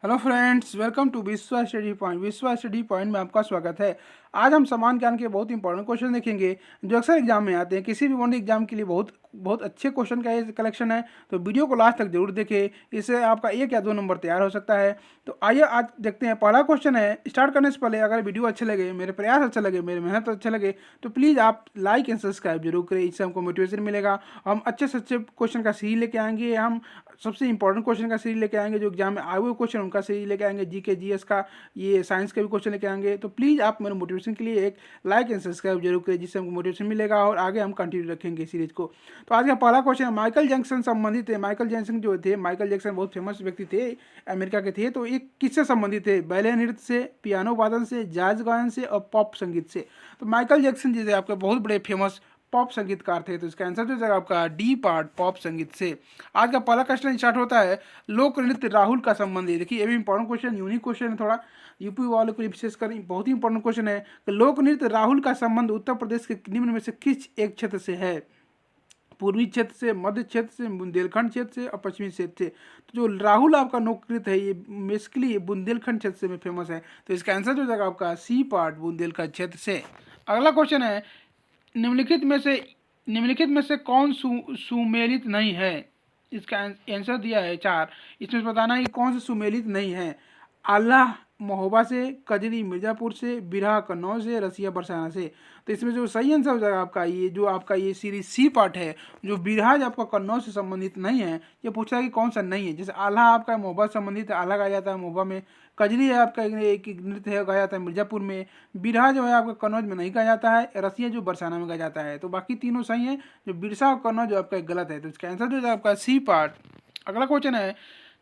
Hello friends, welcome to विश्वा study point. विश्वा study point में आपका स्वागत है। आज हम समान ज्ञान के बहुत इंपॉर्टेंट क्वेश्चन देखेंगे जो अक्सर एग्जाम में आते हैं। किसी भी वन एग्जाम के लिए बहुत बहुत अच्छे क्वेश्चन का ये कलेक्शन है, तो वीडियो को लास्ट तक जरूर देखें। इससे आपका 1 या 2 नंबर तैयार हो सकता है। तो आइए आज देखते हैं। पहला क्वेश्चन है, स्टार्ट करने से पहले अगर वीडियो अच्छे लगे, मेरे प्रयास अच्छा लगे, मेरी मेहनत अच्छे लगे, तो प्लीज़ आप लाइक एंड सब्सक्राइब जरूर करें। इससे हमको मोटिवेशन मिलेगा। हम अच्छे से अच्छे क्वेश्चन का सीरीज लेके आएंगे। हम सबसे इंपॉर्टेंट क्वेश्चन का सीरीज लेके आएंगे, जो एग्जाम में आए हुए क्वेश्चन उनका सीरीज लेके आएंगे। जीके जीएस का, ये साइंस के भी क्वेश्चन लेके आएंगे। तो प्लीज़ आप मेरे मोटिवेशन के लिए एक लाइक एंड सब्सक्राइब जरूर करें, जिससे हमको मोटिवेशन मिलेगा और आगे हम कंटिन्यू रखेंगे सीरीज को। तो आज का पहला क्वेश्चन माइकल जैक्सन संबंधित है। माइकल जैक्सन जो थे, माइकल जैक्सन बहुत फेमस व्यक्ति थे, अमेरिका के थे। तो ये किससे संबंधित है? बैले नृत्य से, पियानो वादन से, जाज गायन से और पॉप संगीत से। तो माइकल जैक्सन जी थे आपके बहुत बड़े फेमस पॉप संगीतकार थे। तो इसका आंसर जो है आपका डी पार्ट, पॉप संगीत से। आज का पहला क्वेश्चन स्टार्ट होता है, लोक नृत्य राहुल का संबंध है। देखिए ये भी इंपॉर्टेंट क्वेश्चन, यूनिक क्वेश्चन है थोड़ा, यूपी वालों के लिए विशेषकर बहुत ही इंपॉर्टेंट क्वेश्चन है कि लोक नृत्य राहुल का संबंध उत्तर प्रदेश के निम्न में से किस एक क्षेत्र से है? पूर्वी क्षेत्र से, मध्य क्षेत्र से, बुंदेलखंड क्षेत्र से और पश्चिमी क्षेत्र से। तो जो राहुल आपका लोक नृत्य है, ये बेसिकली ये बुंदेलखंड क्षेत्र से में फेमस है। तो इसका आंसर जो हो जाएगा आपका सी पार्ट, बुंदेलखंड क्षेत्र से। अगला क्वेश्चन है, निम्नलिखित में से कौन सुमेलित नहीं है? इसका आंसर दिया है 4। इसमें से बताना है कि कौन सा सुमेलित नहीं है। आल्हा महोबा से, कजरी मिर्जापुर से, बिरहा कन्नौज से, रसिया बरसाना से। तो इसमें जो सही आंसर हो जाएगा आपका ये जो आपका ये सीरीज सी पार्ट है, जो बिरहा जो आपका कन्नौज से संबंधित नहीं है, ये पूछा है कि कौन सा नहीं है। जैसे आल्हा आपका महोबा से संबंधित है, आल्हा गाया जाता है महोबा में। कजरी है आपका एक नृत्य है, गाया जाता है मिर्जापुर में। बिरहा जो है आपका कन्नौज में नहीं गाया जाता है। रसिया जो बरसाना में गाया जाता है। तो बाकी तीनों सही है, जो बिरसा और कन्नौज जो आपका गलत है। तो इसका आंसर जो है आपका सी पार्ट। अगला क्वेश्चन है,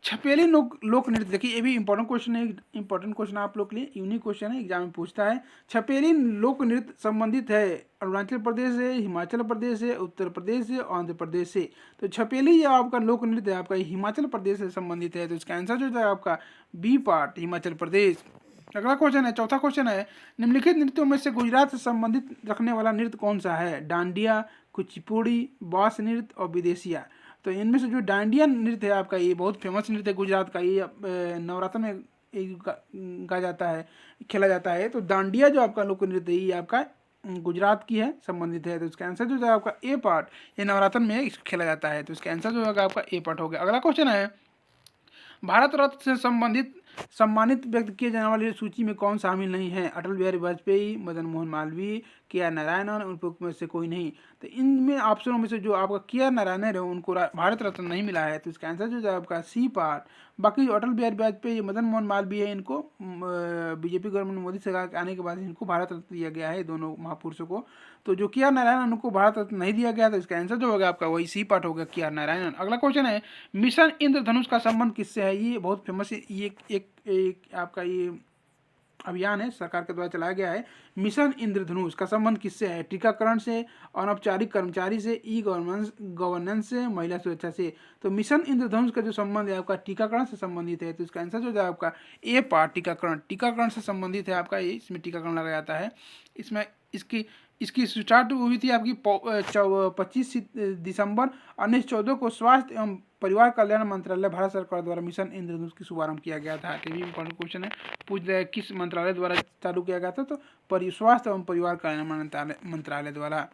छपेली लोक नृत्य। देखिए ये भी इंपॉर्टेंट क्वेश्चन है, इंपॉर्टेंट क्वेश्चन आप लोग के लिए, यूनिक क्वेश्चन है, एग्जाम में पूछता है। छपेली लोक नृत्य संबंधित है अरुणाचल प्रदेश से, हिमाचल प्रदेश से, उत्तर प्रदेश से, आंध्र प्रदेश से। तो छपेली जो आपका लोक नृत्य है आपका हिमाचल प्रदेश से संबंधित है। तो इसका आंसर जो है आपका बी पार्ट, हिमाचल प्रदेश। अगला क्वेश्चन है, चौथा क्वेश्चन है, निम्नलिखित नृत्यों में से गुजरात से संबंधित रखने वाला नृत्य कौन सा है? डांडिया, कुचिपुड़ी, बास नृत्य और विदेशिया। तो इनमें से जो डांडिया नृत्य है आपका, ये बहुत फेमस नृत्य है गुजरात का। ये नवरात्र में गाया जाता है, खेला जाता है। तो डांडिया जो आपका लोक नृत्य है, ये आपका गुजरात की है, संबंधित है। तो इसका आंसर जो है आपका ए पार्ट, ये नवरात्र में खेला जाता है। तो इसका आंसर जो होगा आपका ए पार्ट हो गया। अगला क्वेश्चन है, भारत रत्न से संबंधित सम्मानित व्यक्ति किए जाने वाली सूची में कौन शामिल नहीं है? अटल बिहारी वाजपेयी, मदन मोहन मालवीय, के आर नारायणन, उन में से कोई नहीं। तो इनमें ऑप्शनों में से जो आपका के आर नारायणन है उनको भारत रत्न नहीं मिला है। तो इसका आंसर जो है आपका सी पार्ट। बाकी जो अटल बिहारी वाजपेयी, मदन मोहन मालवीय है, इनको बीजेपी गवर्नमेंट मोदी सरकार के आने के बाद इनको भारत रत्न दिया गया है, दोनों महापुरुषों को। तो जो के आर नारायणन उनको भारत रत्न नहीं दिया गया। तो इसका आंसर जो होगा आपका वही सी पार्ट होगा, के आर नारायणन। अगला क्वेश्चन है, मिशन इंद्रधनुष का संबंध किससे है? ये बहुत फेमस है, ये एक आपका ये अभियान है, सरकार के द्वारा चलाया गया है। मिशन इंद्रधनुष का संबंध किससे है? टीकाकरण से, अनौपचारिक कर्मचारी से, ई गवर्नेंस से, महिला सुरक्षा से। तो मिशन इंद्रधनुष का जो संबंध है आपका टीकाकरण से संबंधित है। तो इसका आंसर जो है आपका ए पार्ट, टीकाकरण से संबंधित है आपका ये। इसमें टीकाकरण लगाया जाता है। इसमें इसकी स्टार्ट हुई थी आपकी 25 दिसंबर 1914 को स्वास्थ्य एवं परिवार कल्याण मंत्रालय, भारत सरकार द्वारा मिशन इंद्रधनुष की शुभारंभ किया गया था। ये भी इंपॉर्टेंट क्वेश्चन है, पूछ रहा है किस मंत्रालय द्वारा चालू किया गया था? तो स्वास्थ्य एवं परिवार कल्याण मंत्रालय द्वारा।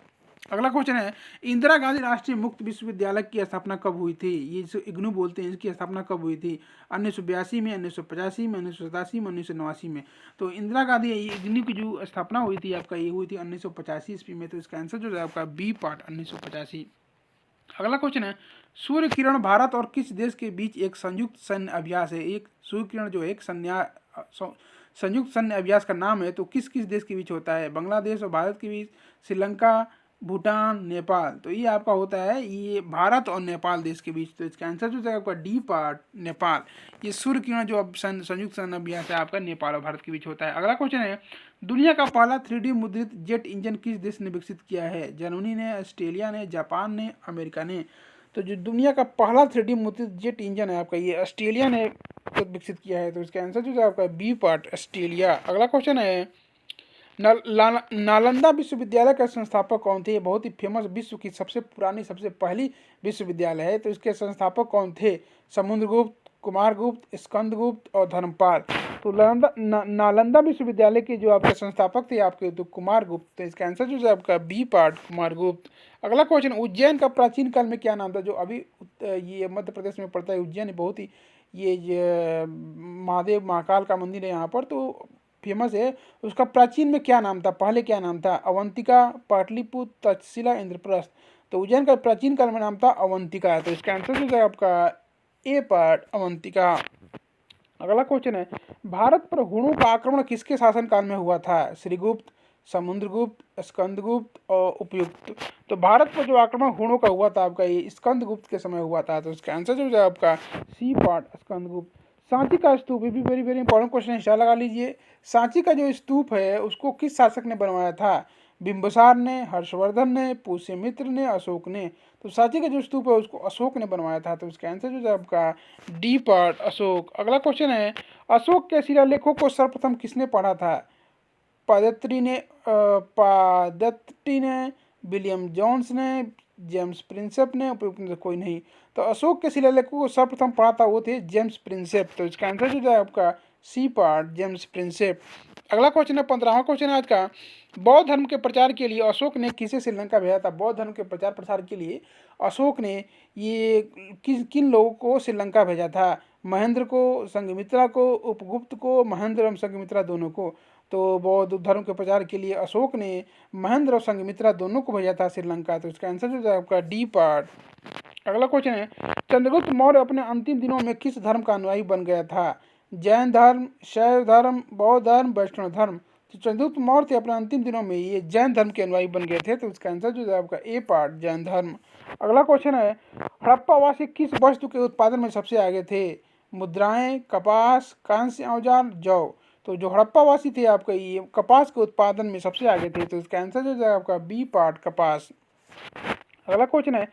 अगला क्वेश्चन है, इंदिरा गांधी राष्ट्रीय मुक्त विश्वविद्यालय की स्थापना कब हुई थी? ये जो इग्नू बोलते हैं, इसकी स्थापना कब हुई थी? 1982 में, 1985 में, 1987 में, 1989 में। तो इंदिरा गांधी इग्नू की जो स्थापना हुई थी आपका, ये हुई थी 1985 ईस्वी में। तो इसका आंसर जो है आपका बी पार्ट, 1985। अगला क्वेश्चन है, सूर्य किरण भारत और किस देश के बीच एक संयुक्त सैन्य अभ्यास है? एक सूर्य किरण जो है एक संयुक्त सैन्य अभ्यास का नाम है। तो किस किस देश के बीच होता है? बांग्लादेश और भारत के बीच, श्रीलंका, भूटान, नेपाल। तो ये आपका होता है ये भारत और नेपाल देश के बीच। तो इसका आंसर जो है आपका डी पार्ट, नेपाल। ये सूर्य किरण जो अब संयुक्त सैन्य अभ्यास है आपका नेपाल और भारत के बीच होता है। अगला क्वेश्चन है, दुनिया का पहला 3D मुद्रित जेट इंजन किस देश ने विकसित किया है? जर्मनी ने, ऑस्ट्रेलिया ने, जापान ने, अमेरिका ने। तो जो दुनिया का पहला 3D मुद्रित जेट इंजन है आपका, ये ऑस्ट्रेलिया ने विकसित किया है। तो इसका आंसर जो है आपका बी पार्ट, ऑस्ट्रेलिया। अगला क्वेश्चन है, नालंदा विश्वविद्यालय का संस्थापक कौन थे? बहुत ही फेमस, विश्व की सबसे पुरानी, सबसे पहली विश्वविद्यालय है। तो इसके संस्थापक कौन थे? समुद्रगुप्त, कुमारगुप्त, स्कंदगुप्त और धर्मपाल। तो नालंदा विश्वविद्यालय के जो आपके संस्थापक थे आपके तो कुमारगुप्त। तो इसका आंसर जो है आपका बी पार्ट कुमारगुप्त। अगला क्वेश्चन, उज्जैन का प्राचीन काल में क्या नाम था? जो अभी ये मध्य प्रदेश में पड़ता है उज्जैन, बहुत ही ये महादेव महाकाल का मंदिर है यहाँ पर, तो फेमस है। उसका प्राचीन में क्या नाम था? पहले क्या नाम था? अवंतिका, पाटलिपुत्र, तक्षशिला, इंद्रप्रस्थ। तो उज्जैन का प्राचीन काल में नाम था अवंतिका। तो इसका आंसर जो है आपका ए पार्ट अवंतिका। अगला क्वेश्चन है, भारत पर हुणों का आक्रमण किसके शासनकाल में हुआ था? श्रीगुप्त, समुद्रगुप्त, स्कंदगुप्त और उपयुक्त। तो भारत पर जो आक्रमण हुणों का हुआ था आपका ये स्कंदगुप्त के समय हुआ था। तो इसका आंसर जो है आपका सी पार्ट स्कंदगुप्त। सांची का स्तूप, ये भी वेरी वेरी इंपॉर्टेंट क्वेश्चन है, हिसाब लगा लीजिए। सांची का जो स्तूप है उसको किस शासक ने बनवाया था? बिंबिसार ने, हर्षवर्धन ने, पुष्यमित्र ने, अशोक ने। तो सांची का जो स्तूप है उसको अशोक ने बनवाया था। तो इसका आंसर जो है आपका डी पार्ट अशोक। अगला क्वेश्चन है, अशोक के शिलालेखों को सर्वप्रथम किसने पढ़ा था? पादत्री ने, विलियम जोन्स ने, जेम्स प्रिंसेप ने, उपयुक्त में से कोई नहीं। तो अशोक के शिलालेखों को सर्वप्रथम पढ़ा था वो थे जेम्स प्रिंसेप। तो इसका आंसर जो है आपका सी पार्ट जेम्स प्रिंसेप। अगला क्वेश्चन है 15वां क्वेश्चन है आज का, बौद्ध धर्म के प्रचार के लिए अशोक ने किसे श्रीलंका भेजा था? बौद्ध धर्म के प्रचार प्रसार के लिए अशोक ने ये किन लोगों को श्रीलंका भेजा था? महेंद्र को, संघमित्रा को, उपगुप्त को, महेंद्र एवं संघमित्रा दोनों को। तो बौद्ध धर्म के प्रचार के लिए अशोक ने महेंद्र और संघमित्रा दोनों को भेजा था श्रीलंका। तो इसका आंसर जो है आपका डी पार्ट। अगला क्वेश्चन है, चंद्रगुप्त मौर्य अपने अंतिम दिनों में किस धर्म का अनुयायी बन गया था? जैन धर्म, शैव धर्म, बौद्ध धर्म, वैष्णव धर्म। तो चंद्रगुप्त मौर्य थे अपने अंतिम दिनों में ये जैन धर्म के अनुयायी बन गए थे। तो इसका आंसर जो है आपका ए पार्ट जैन धर्म। अगला क्वेश्चन है, हड़प्पावासी किस वस्तु के उत्पादन में सबसे आगे थे? मुद्राएं, कपास, कांस्य औजार, जौ। तो जो हड़प्पावासी थे आपका ये कपास के उत्पादन में सबसे आगे थे। तो इसका आंसर जो है आपका बी पार्ट कपास। अगला क्वेश्चन है,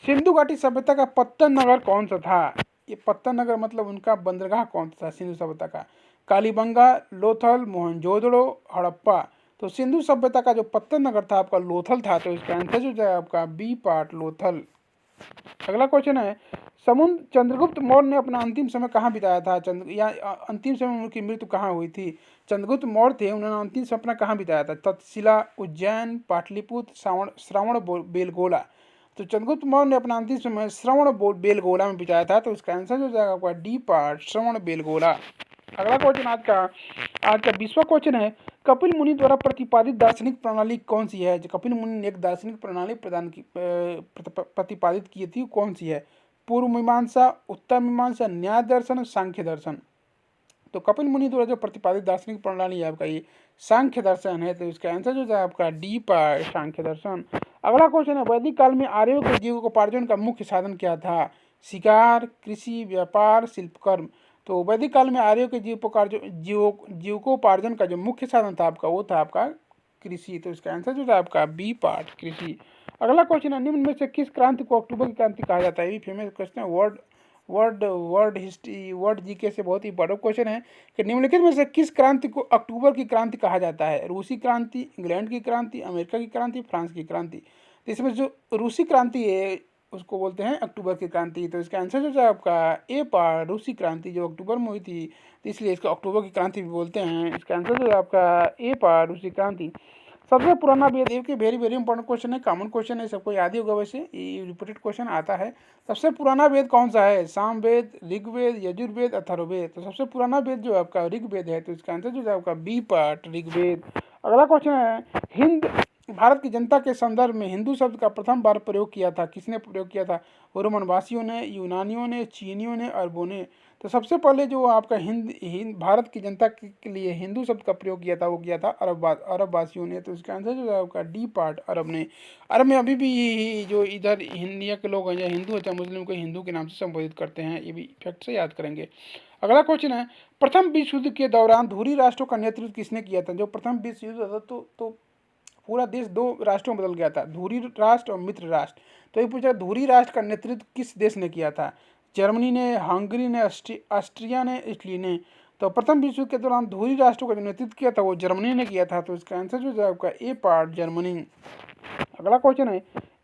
सिंधु घाटी सभ्यता का पत्तन नगर कौन सा था? ये पत्तन नगर मतलब उनका बंदरगाह कौन सा था सिंधु सभ्यता का? कालीबंगा, लोथल, मोहनजोदड़ो, हड़प्पा। तो सिंधु सभ्यता का जो पत्तन नगर था आपका लोथल था। तो इसका आंसर जो है आपका बी पार्ट लोथल। अगला क्वेश्चन है, चंद्रगुप्त मौर्य ने अपना अंतिम समय कहाँ बिताया था? अंतिम समय उनकी मृत्यु कहाँ हुई थी? चंद्रगुप्त मौर्य थे, उन्होंने अंतिम समय अपना कहाँ बिताया था? तक्षशिला, उज्जैन, पाटलिपुत्र, श्रवण बेलगोला। तो चंद्रगुप्त मौर्य ने अपना अंतिम समय श्रवण बेलगोला में बिताया था। तो इसका आंसर हो जाएगा आपका डी पार्ट श्रवण बेलगोला। अगला क्वेश्चन आज का 20वां क्वेश्चन है, कपिल मुनि द्वारा प्रतिपादित दार्शनिक प्रणाली कौन सी है? जो कपिल मुनि ने एक दार्शनिक प्रणाली प्रतिपादित की थी कौन सी है? पूर्व मीमांसा, उत्तर मीमांसा, न्याय दर्शन, सांख्य दर्शन। तो कपिल मुनि द्वारा जो प्रतिपादित दार्शनिक प्रणाली है आपका ये सांख्य दर्शन है। तो इसका आंसर जो है आपका डी पार्ट सांख्य दर्शन। अगला क्वेश्चन है, वैदिक काल में आर्यों के जीविकोपार्जन का मुख्य साधन क्या था? शिकार, कृषि, व्यापार, शिल्पकर्म। तो वैदिक काल में आर्यों के जीविकोपार्जन का जो मुख्य साधन था आपका वो था आपका कृषि। तो इसका आंसर जो था आपका बी पार्ट कृषि। अगला क्वेश्चन है, निम्न में से किस क्रांति को अक्टूबर की क्रांति कहा जाता है? ये फेमस क्वेश्चन है, वर्ड हिस्ट्री वर्ड जीके से बहुत ही बड़ा क्वेश्चन है कि निम्नलिखित में से किस क्रांति को अक्टूबर की क्रांति कहा जाता है? रूसी क्रांति, इंग्लैंड की क्रांति, अमेरिका की क्रांति, फ्रांस की क्रांति। तो इसमें जो रूसी क्रांति है उसको बोलते हैं अक्टूबर की क्रांति। तो इसका आंसर जो है आपका ए पार्ट रूसी क्रांति जो अक्टूबर में हुई थी, तो इसलिए इसको अक्टूबर की क्रांति भी बोलते हैं। इसका आंसर जो है आपका ए पार्ट रूसी क्रांति। सबसे पुराना वेद, एक वेरी वेरी इंपॉर्टेंट क्वेश्चन है, कॉमन क्वेश्चन है, सबको याद ही होगा, वैसे ये रिपीटेड क्वेश्चन आता है। सबसे पुराना वेद कौन सा है? सामवेद, ऋग्वेद, यजुर्वेद, अथर्ववेद। तो सबसे पुराना वेद जो है आपका ऋग्वेद है। तो इसका आंसर जो है आपका बी पार्ट ऋग्वेद। अगला क्वेश्चन है, भारत की जनता के संदर्भ में हिंदू शब्द का प्रथम बार प्रयोग किया था, किसने प्रयोग किया था? रोमनवासियों ने, यूनानियों ने, चीनियों ने, अरबों ने। तो सबसे पहले जो आपका भारत की जनता के लिए हिंदू शब्द का प्रयोग किया था वो किया था अरब वासियों ने। तो इसका आंसर जो है आपका डी पार्ट अरब ने। अरब में अभी भी जो इधर इंडिया के लोग हैं या हिंदू या मुस्लिम को हिंदू के नाम से संबोधित करते हैं, ये भी फैक्ट से याद करेंगे। अगला क्वेश्चन है, प्रथम विश्व युद्ध के दौरान धुरी राष्ट्रों का नेतृत्व किसने किया था? जो प्रथम विश्व युद्ध था तो पूरा देश दो राष्ट्रों में बदल गया था, धुरी राष्ट्र और मित्र राष्ट्र। तो ये पूछा धुरी राष्ट्र का नेतृत्व किस देश ने किया था? जर्मनी ने, हंगरी ने, ऑस्ट्रिया ने, इटली ने। तो प्रथम विश्व के दौरान धुरी राष्ट्रों का जो नेतृत्व किया था वो जर्मनी ने किया था। तो इसका आंसर जो है आपका ए पार्ट जर्मनी। अगला क्वेश्चन है,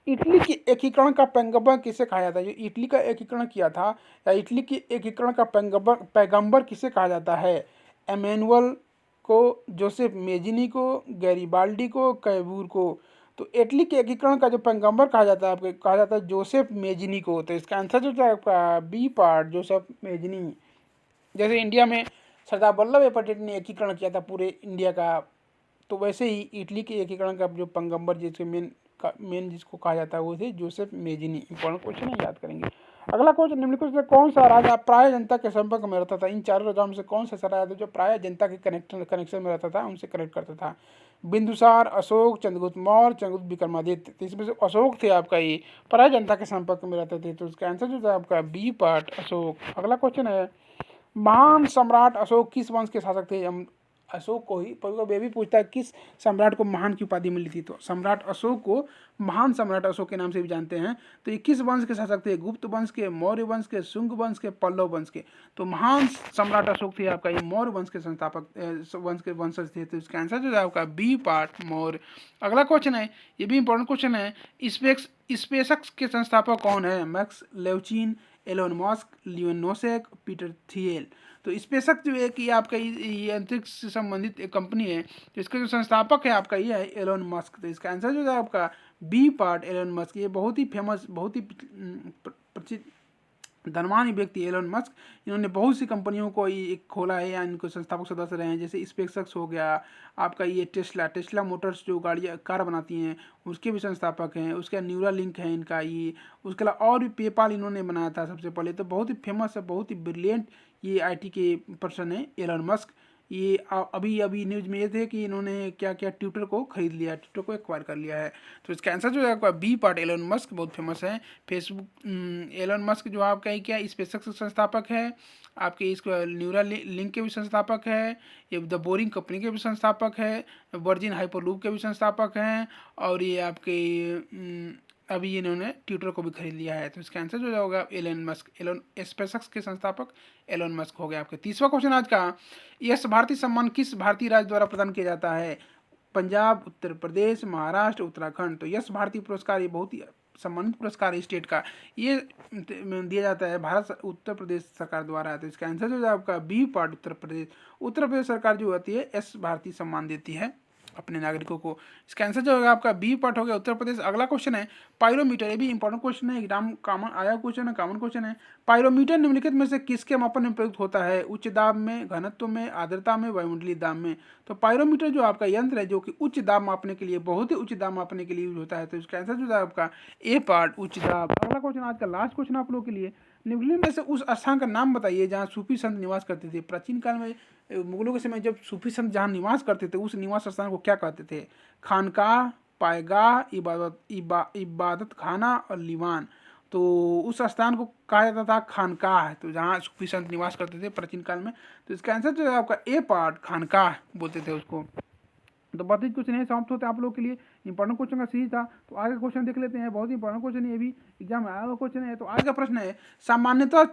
इटली की एकीकरण का पैगंबर किसे कहा जाता है? जो इटली का एकीकरण किया था या इटली की एकीकरण का पैगंबर किसे कहा जाता है? एमेनुअल को, जोसेफ मेजिनी को, गैरिबाल्डी को, कैबूर को? तो इटली के एकीकरण का जो पैगंबर कहा जाता है आपको, कहा जाता है जोसेफ मेजिनी को। तो इसका आंसर जो है आपका बी पार्ट, जोसेफ मेजिनी। जैसे इंडिया में सरदार वल्लभ भाई पटेल ने एकीकरण किया था पूरे इंडिया का, तो वैसे ही इटली के एकीकरण का जो पैगंबर जिसके मेन जिसको कहा जाता है वो थे जोसेफ मेजिनी। इंपॉर्टेंट क्वेश्चन है, याद करेंगे। अगला क्वेश्चन निम्नलिखित में कौन सा राजा प्राय जनता के संपर्क में रहता था? इन चारों राजाओं में से कौन सा ऐसा राजा था जो प्राय जनता के कनेक्शन में रहता था, उनसे कनेक्ट करता था? बिंदुसार, अशोक, चंद्रगुप्त मौर्य, चंद्रगुप्त विक्रमादित्य। तो इसमें से अशोक थे आपका, ये प्राय जनता के संपर्क में रहते थे, तो इसका आंसर जो था आपका बी पार्ट, अशोक। अगला क्वेश्चन है, महान सम्राट अशोक किस वंश के शासक थे? हम अशोक को ही वे भी पूछता है किस सम्राट को महान की उपाधि मिली थी, तो सम्राट अशोक को महान सम्राट अशोक के नाम से भी जानते हैं। तो ये किस वंश के शासक थे? गुप्त वंश के, मौर्य वंश के, शुंग वंश के, पल्लव वंश के? तो महान सम्राट अशोक थे आपका, ये मौर्य वंश के संस्थापक वंश के वंशज थे, तो इसका आंसर जो है आपका बी पार्ट, मौर्य। अगला क्वेश्चन है, ये भी इंपॉर्टेंट क्वेश्चन है, स्पेसक्स के संस्थापक कौन है? Max Levchin, Elon Musk, Leon Nosek, Peter Thiel. तो स्पेसक्स जो है कि आपका ये अंतरिक्ष से संबंधित एक कंपनी है, तो इसका जो संस्थापक है आपका ये है एलोन मस्क। तो इसका आंसर जो है आपका बी पार्ट, एलोन मस्क। ये बहुत ही फेमस, बहुत ही प्रसिद्ध धनवान व्यक्ति एलोन मस्क, इन्होंने बहुत सी कंपनियों को ये खोला है या इनको संस्थापक सदस्य रहे हैं, जैसे स्पेसक्स हो गया आपका, ये टेस्ला मोटर्स जो गाड़ियाँ कार बनाती हैं उसके भी संस्थापक हैं, उसका न्यूरा लिंक है इनका ये, उसके अलावा और भी पेपाल इन्होंने बनाया था सबसे पहले। तो बहुत ही फेमस है, बहुत ही ब्रिलियंट ये आईटी के पर्सन है एलोन मस्क। ये अभी अभी न्यूज में ये थे कि इन्होंने क्या क्या ट्विटर को खरीद लिया, ट्विटर को एक्वायर कर लिया है। तो इसका आंसर जो है आपका बी पार्ट, एलोन मस्क बहुत फेमस है। फेसबुक, एलोन मस्क जो आपका ही क्या स्पेसक्स संस्थापक है, आपके इसको न्यूरा लिंक के भी संस्थापक है, ये द बोरिंग कंपनी के भी संस्थापक है, वर्जिन हाइपरलूप के भी संस्थापक हैं, और ये आपके अभी इन्होंने ट्विटर को भी खरीद लिया है। तो इसका आंसर जो होगा एलोन मस्क, एलोन स्पेसक्स के संस्थापक एलोन मस्क हो गया आपके। तीसरा क्वेश्चन आज का, यश भारतीय सम्मान किस भारतीय राज्य द्वारा प्रदान किया जाता है? पंजाब, उत्तर प्रदेश, महाराष्ट्र, उत्तराखंड? तो यश भारतीय पुरस्कार ये बहुत ही सम्मानित पुरस्कार है स्टेट का, ये दिया जाता है भारत उत्तर प्रदेश सरकार द्वारा। तो इसका आंसर जो है आपका बी पार्ट, उत्तर प्रदेश। उत्तर प्रदेश सरकार जो होती है यश भारतीय सम्मान देती है अपने नागरिकों को। इसका आंसर जो होगा आपका बी पार्ट हो गया, उत्तर प्रदेश। अगला क्वेश्चन है पायरोमीटर, ये भी इंपॉर्टेंट क्वेश्चन है, एग्जाम कॉमन आया क्वेश्चन है, कॉमन क्वेश्चन है। पायरोमीटर निम्नलिखित में से किसके मापन में प्रयुक्त होता है? उच्च दाब में, घनत्व में, आर्द्रता में, वायुमंडलीय दाब में? तो पायरोमीटर जो आपका यंत्र है जो कि उच्च दाब मापने के लिए, बहुत ही उच्च दाब मापने के लिए यूज होता है। तो इसका आंसर जो है आपका ए पार्ट, उच्च दाब। अगला क्वेश्चन आज का लास्ट क्वेश्चन आप लोगों के लिए, निम्नलिखित में से उस स्थान का नाम बताइए जहाँ सूफी संत निवास करते थे। प्राचीन काल में मुगलों के समय जब सूफी संत जहाँ निवास करते थे उस निवास स्थान को क्या कहते थे? खानकाह, पायगाह, इबादत खाना और लीवान। तो उस स्थान को कहा जाता था खानकाह, तो जहाँ सूफी संत निवास करते थे प्राचीन काल में। तो इसका आंसर जो है आपका ए पार्ट, खानकाह बोलते थे उसको। तो बहुत ही कुछ नहीं समाप्त होते आप लोगों के लिए, इंपॉर्टेंट क्वेश्चन का सीरीज था। तो आगे क्वेश्चन देख लेते हैं, बहुत ही इंपॉर्टेंट क्वेश्चन है, ये भी एग्जाम में आया हुआ क्वेश्चन है। तो आज का प्रश्न है, सामान्यतः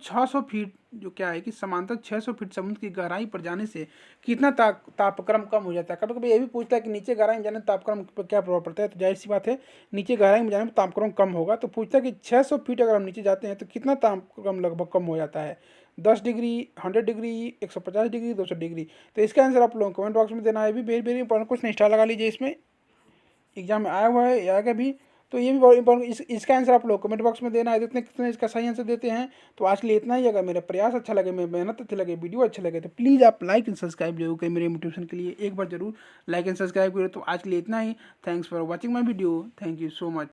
600 फीट जो क्या है कि समांतर 600 फीट समुद्र की गहराई पर जाने से कितना तापक्रम कम हो जाता है? कभी कभी ये भी पूछता है कि नीचे गहराई में जाने तापक्रम पर क्या प्रभाव पड़ता है। तो जाहिर सी बात है नीचे गहराई में जाने पर तापक्रम कम होगा। तो पूछता है कि 600 फीट अगर हम नीचे जाते हैं तो कितना तापक्रम लगभग कम हो जाता है? 10 डिग्री, 100 डिग्री, 150 डिग्री, 200 डिग्री? तो इसका आंसर आप लोगों को कमेंट बॉक्स में देना है। भी very very important question, star लगा लीजिए, इसमें एग्जाम में आया हुआ है, आएगा भी। तो ये भी बहुत इंपॉर्टेंट, इसका आंसर आप लोग कमेंट बॉक्स में देना है। जितने कितने इसका सही आंसर देते हैं। तो आज के लिए इतना ही। अगर मेरा प्रयास अच्छा लगे, मेरी मेहनत अच्छी लगे, वीडियो अच्छा लगे, तो प्लीज़ आप लाइक एंड सब्सक्राइब जरूर करें। मेरे मोटिवेशन के लिए एक बार जरूर लाइक एंड सब्सक्राइब करें। तो आज के लिए इतना ही। Thanks for watching my video. Thank you so much.